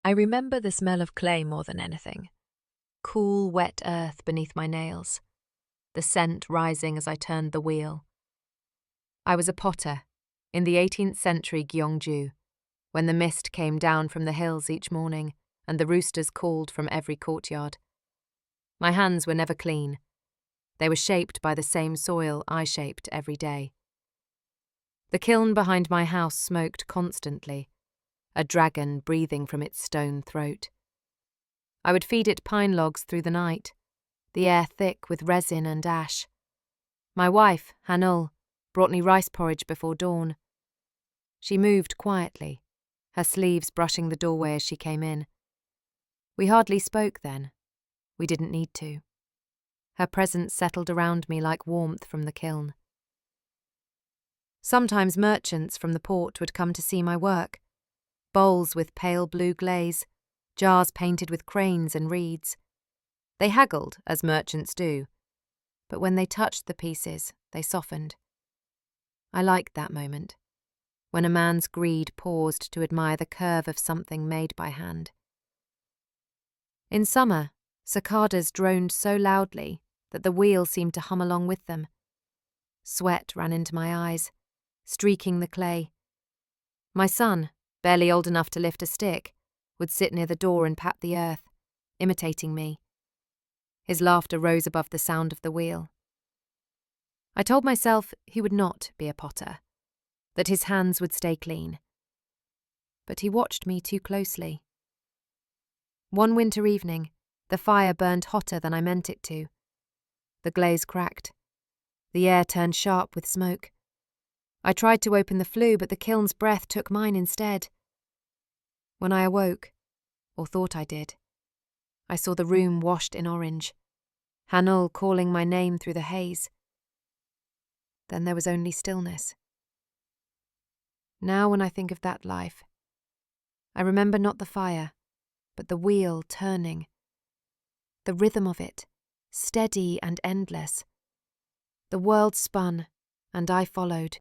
I remember the smell of clay more than anything. Cool, wet earth beneath my nails, the scent rising as I turned the wheel. I was a potter in the 18th century Gyeongju, when the mist came down from the hills each morning and the roosters called from every courtyard. My hands were never clean. They were shaped by the same soil I shaped every day. The kiln behind my house smoked constantly, a dragon breathing from its stone throat. I would feed it pine logs through the night, the air thick with resin and ash. My wife, Hanul, brought me rice porridge before dawn. She moved quietly, her sleeves brushing the doorway as she came in. We hardly spoke then. We didn't need to. Her presence settled around me like warmth from the kiln. Sometimes merchants from the port would come to see my work. Bowls with pale blue glaze, jars painted with cranes and reeds. They haggled, as merchants do, but when they touched the pieces, they softened. I liked that moment, when a man's greed paused to admire the curve of something made by hand. In summer, cicadas droned so loudly that the wheel seemed to hum along with them. Sweat ran into my eyes, streaking the clay. My son, barely old enough to lift a stick, would sit near the door and pat the earth, imitating me. His laughter rose above the sound of the wheel. I told myself he would not be a potter, that his hands would stay clean. But he watched me too closely. One winter evening, the fire burned hotter than I meant it to. The glaze cracked. The air turned sharp with smoke. I tried to open the flue, but the kiln's breath took mine instead. When I awoke, or thought I did, I saw the room washed in orange, Hanul calling my name through the haze. Then there was only stillness. Now when I think of that life, I remember not the fire, but the wheel turning. The rhythm of it, steady and endless. The world spun, and I followed.